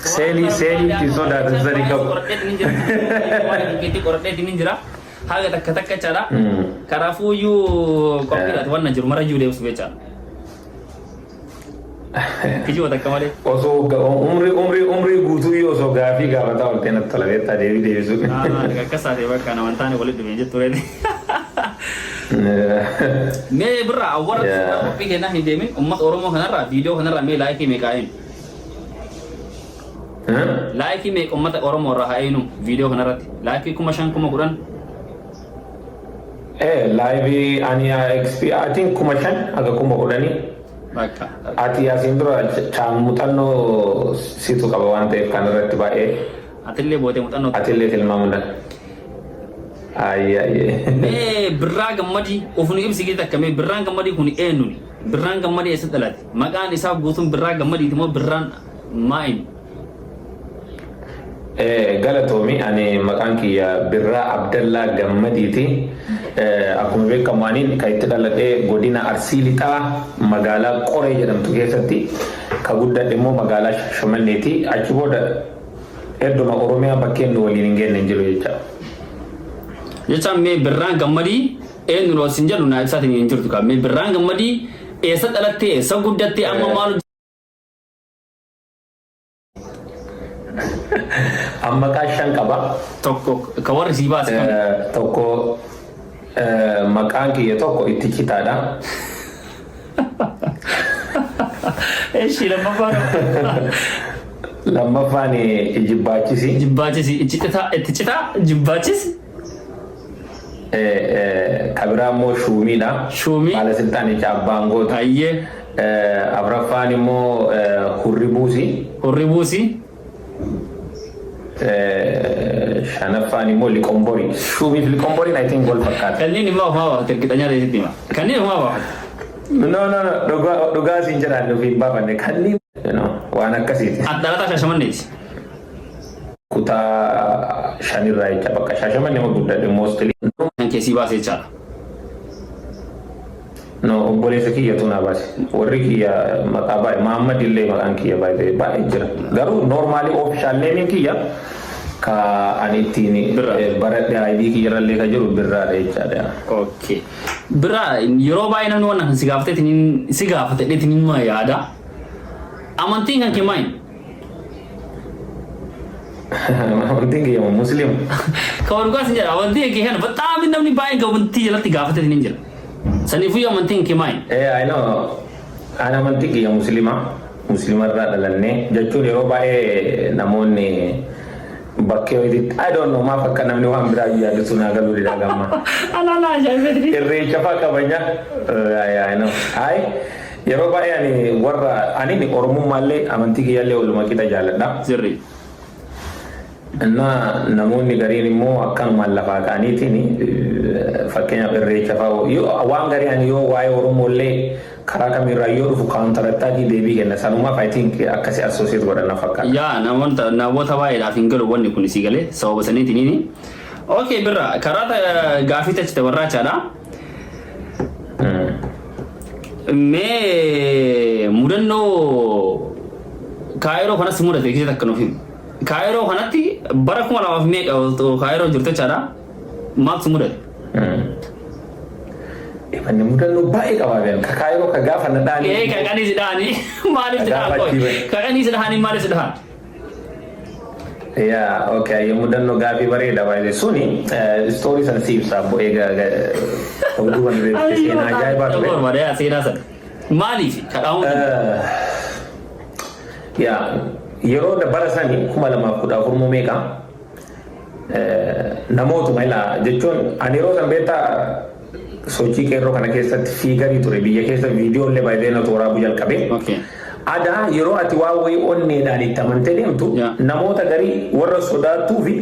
Seli ti soda zari ka. Kita korek ini jera. Haga tak cara. Karafu yu kopi lah tuan najur marah yu deh usbeca. Kiju tak kamari. Oso umri gutu yo so gafi ga bata on tenat talabeta devi su. Kasar ya kan awantane boleh dimenjat tuh ini. Me berra awar kopi kena hidemi umat oromo kanara video kanara me like me kain. Like me umat oromo rahainu video kanara like kuma shan kuma kuran. Live ania XP I think kuma shan aga kuma kurani. Maka. Ati asindro mutanno situ kabawante kanara tibae. Atille bote mutanno. Atille tilmamunda. Ay. Me beragam madi ofunu ibsi kita kame beragam madi kuni enuni. Beragam madi esetalati. Maka ni sab gutum beragam madi timo beran main. Galatomi ani makanki ya Birra Abdallah Gammaditi akkuma beekamaaniin kan itti dhaladhee godina Arsii Lixaa magaalaa Qoree jedhamtu keessatti ka guddadhe immoo magaalaa Shaashamanneeti achi booda hedduma Oromiyaa bakkeen nu waliin hin geenye hin jiru jecha. Jecha me Birraan Gammadii eenyu loo sin jedhu naa ibsaatiin hin jirtu ka me Birraan Gammadii eessa dhalattee eessa guddattee amma maalu amma kaashan qaba tokko ka warri sii baase tokko maqaan kiyya tokko itti citaadha. Eeshi lammaffaan jibbaachisi itti citaa jibbaachisi kabiraa immoo shuumiidha. Shuumii haala siltaanicha abbaan goota. Ayyee afraffaan immoo hurribuusi. Shanaffaan immoo liqombori. Shuumii fi liqomboriin I think wal fakkaata. Kanneen immoo haa terkitanya dari sitti ma. Kanneen immoo haa. No dhugaa siin jedhaan nuuf hin baafanne kanneen waan akkasiiti. Dhalataa Shaashamanneeti. Kutaa shanirraa jecha bakka Shaashamannee ma guddadhe mostly. Kan keessii baasee jechaadha. No obboleessa kiyyatu naa baase. Warri kiyya maqaa baay'ee Mahammad illee maqaan kiyya baay'ee jira. Garuu normally official name kiyya ka ani ittiin baradhe ID kiyyarallee ka jiru Birraadha jechaadha. Okay. Birraa yeroo baay'ee namni waan si gaafatedheetiin ma yaada. Amantiin kan kee maali? Amantiin kiyya Muslim. Kawan gua sendiri amantiin kee kana batamin namni baay'ee gabantii jalatti gaafatedheetiin hin jira. Sanifu ya amantiin kee maali? I know. Ana amantiin kiyya Muslimarraa dhalanne jechuun yeroo baay'ee namoonni bakkee wayiti I don't know maaf akka namni waan biraa yaadatu naa galuu dida gamma. Alala ajaa'ibaa. Irreecha fa'aa qabanya. I know. Yeroo baay'ee ani Oromummaallee amantii kiyyaallee walumaa qixa jaalladha. Sirrii. Namoonni gariin immoo akkanumaan lafaa ka'aniitiin fakkeenyaaf irreecha fa'aa waan gariin yoo waa'ee Oromoollee karaa kamirraa yoo dhufu kaawuntarattaakii deebii kenna sanumaaf I think akkasii associate godhanna fakkaata. Yaa namoota baay'eedhaaf hin galu wanni kun si galee sababa saniitiin. Okay Birraa karaa gaafii tachite warraachaadha. Mee mudannoo Kaayiroo kanas mudate keessatti akka nuuf himu. Kaayiroo kanatti bara 2000 Kaayiroo jirtu jechaadha. Maaltu mudate? Ifanni mudannoo baay'ee qabaatan ka Kaayiroo ka gaafa na dhaanii. Ka qanii si dhaanii maaliif si dhahan? Ka qanii si dhaanii maaliif si dhahan? Yeah, okay. Mudannoo gaafii bareeda baay'ee suni story san siibsaa bo'ee oduuwwan seenaa ajaa'ibaa ture. Bareedaa seenaa sana. Maaliif ka dhahuun? Yeah. Yeroo bara sanii 2014 meeqa namootuma ilaa jechuun ani yeroo san beektaa sochii qeerroo kana keessatti fiigarii ture biyya keessa viidiyoolee baay'ee na waraabuu jalqabe. Aadaa yeroo ati waa wayii onneedhaan itti amantee deemtu namoota garii warra sodaattuu fi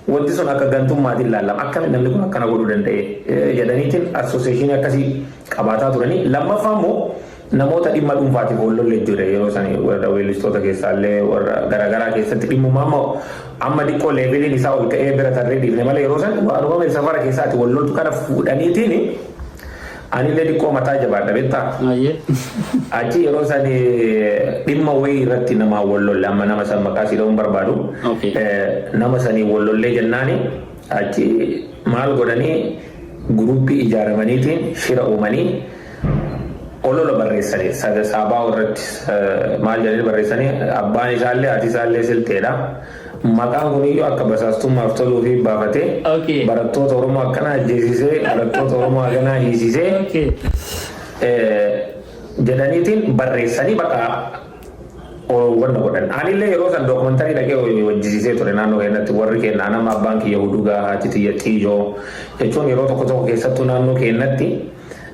wanti sun akka gantummaatiin ilaalama akkamitti namni kun akkana godhuu danda'e jedhaniitiin association akkasii qabaataa turanii lammaffaa immoo namoota dhimma dhuunfaatiif wallollee jire yeroo sanii warra weellistoota keessaallee warra garaagaraa keessatti dhimmummaa amma dhiqqoo leeveliin isaa ol ka'ee bira tarree dhiifne malee yeroo san waanuma safara keessaati walloltu kana fuudhaniitiin Ani le diqqoo mataa jabaadha beektaa. Achi yeroo sani dhimma wayii irratti nama wallolle amma nama san maqaa siidhamuun barbaadu. Nama sanii wallollee jennaani achi maal godhanii guruupii ijaaramaniitiin shira uumanii olola barreessanii saabaa irratti maal jedhanii barreessanii abbaan isaallee ati isaallee silteedha. Maqaan kuniyyuu akka basaastummaaf toluu fi baafatee barattoota Oromoo akkana ajjeesisee barattoota Oromoo akkana hiisisee jedhaniitiin barreessanii bakka wanna godhan. Anillee yeroo san dookumantarii dhaqee wajjisiisee ture naannoo keenyatti warri keenya nama abbaan kiyya hudugaa haati tiyya xiyyoo jechuun yeroo tokko tokko keessattuu naannoo keenyatti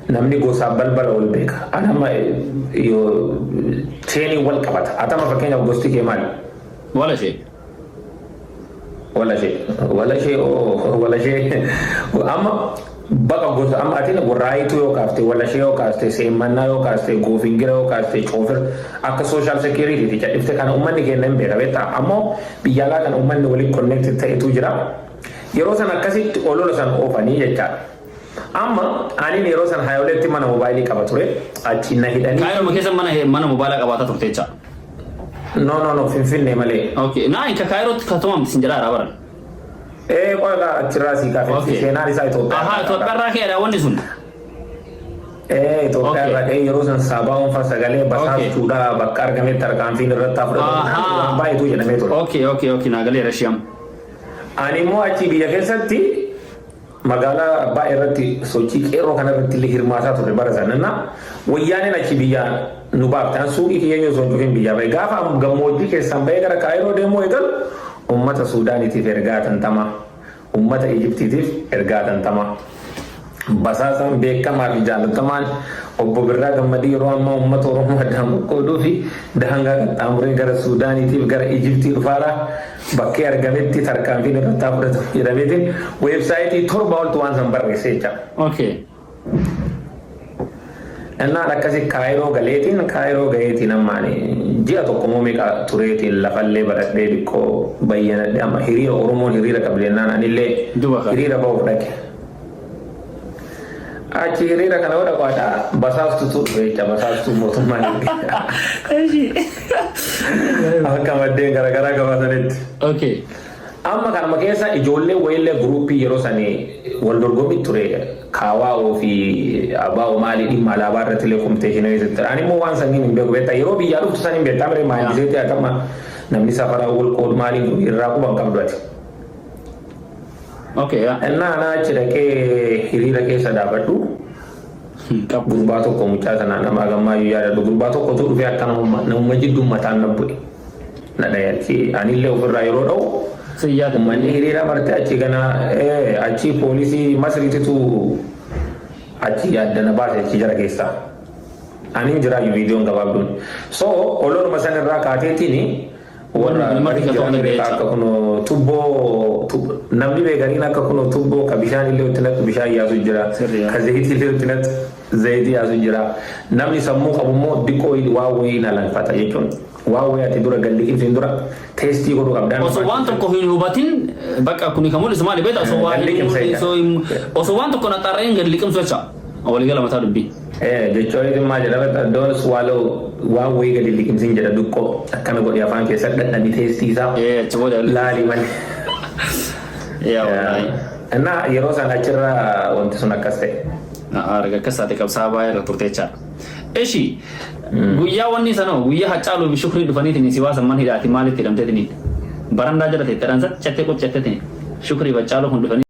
namni gosaa balbala ol beeka. Anama cheenii wal qabata. Atama fakkeenyaaf gosti kee maali? Wala shee amma bakka gosa amma atiin warraayitu yoo kaaste wala shee yoo kaaste seemmannaa yoo kaaste goofingira yoo kaaste coofir akka social security jedhifte kana uummanni keenya hin beeka beektaa ammoo biyya alaa kana uummanni waliin connected ta'etu jira yeroo san akkasitti olola san oofanii jechaadha. Amma ani yeroo san hayoletti mana mobaayilii qaba ture achi na hidhanii. Kaayiroo keessa mana mobaayilaa qabaata turte jecha. No Finfinnee malee. Okay naa inka Kaayirootti katuma sin jedhaa raabaran. Qola achirraasii kaafee seenaan isaa Itoophiyaa. Aha Itoophiyaa irraa ka'eedha wanni sun. Itoophiyaa irraa ka'ee yeroo san saabaa onfa sagalee basaasuudha bakka argametti tarkaanfiin irratti fudhatamu baay'eetu jedhamee ture. Okay naagalee rashiyam. Ani immoo achi biyya keessatti magaalaa baay'ee irratti sochii qeerroo kana irratti illee hirmaataa ture bara sananna wayyaaneen achi biyya nu baaftan suuqii kiyyeenya osoo hin cufin biyya bahe gaafa gammoojjii keessan bahee gara Kaayiroo deemuu eegalu ummata Suudaaniitiif ergaa tantama ummata Ijiptiitiif ergaa tantama basaasaan beekamaa fi jaallatamaan obbo Birraa Gammadii yeroo ammaa ummata Oromoo addaan qoqqooduu fi daangaa qaxxaamuree gara Suudaaniitiif gara Ijiptii dhufaadha bakkee argametti tarkaanfiin irratti fudhatamu jedhameetiin weebsaayitii 7 oltu waan san barreessee jecha. Innaan akkasi Kaayiroo galeetiin ammaani ji'a tokko meeqa tureetiin lafallee baradhee bikkoo bayyanadhe amma hiriira Oromoon hiriira qablennaan anillee hiriira ba'uuf dhaqe. Achi hiriira kana wada qaada basaastutu jecha basaastuu mootummaan akka maddeen garaagaraa qabatanitti. Amma kanuma keessa ijoollee wayillee guruupii yeroo sanii wal dorgommii ture kaawaa fi abbaa maalii dhimma alaabaa irratti illee kompiiteeshinii keessatti ani immoo waan sanniin hin beeku beektaa yeroo biyyaa dhuftu san hin beektaa miree maandiseetii akkama namni safaraa wal qood maalii irraa quban qabdu ati. Innaan achi dhaqee hiriira keessa dhaabadhu gurbaa tokko mucaa sanaa namaa gammaayyuu yaadadhu gurbaa tokkotu dhufee akka nama jidduu mataan na bu'e na dhayalchi anillee ofirraa yeroo dha'u. Uummanni hiriira martee achi gana achi poolisii Masriititu achi addana baase achi jara keessaa. Ani hin jiraayu viidiyoon gabaabduun. So ololuma san irraa kaateetiin warra akka kun tubboo namni beekaniin akka kun tubboo ka bishaan illee uttinatti bishaan yaasu jira. Ka zayitii illee uttinatti zayitii yaasu jira. Namni sammuu qabu immoo diqqoo waa wayii na lanfata jechuun. Wow ati dura galliqimsin dura teestii godhu qabdan. Osoo waan tokko hin hubatin bakka kuni kamul ismaali beeta osoo waan tokko na xarreen galliqimsu jecha waligala mataa dubbii. Jechoon maal jedhama doon swallow waan wayii gadi liqimsin jedha duqqoo akkana godhi afaan keessa dhadhabi teestii isaa laali malee. Innaa yeroo san achirra wanti sun akkas ta'e. Arga akkas taate qabsaa baay'ee irra turte jechaadha. Eshi guyyaa wanni sanoo guyyaa Haacaaluu fi Shukrii dhufaniitiin si waasan man hidhaati maalitti hidhamteetiniin barandaa jala ta'e xadhaansa chattee qochattee Shukrii Haacaaluu kun dhufanii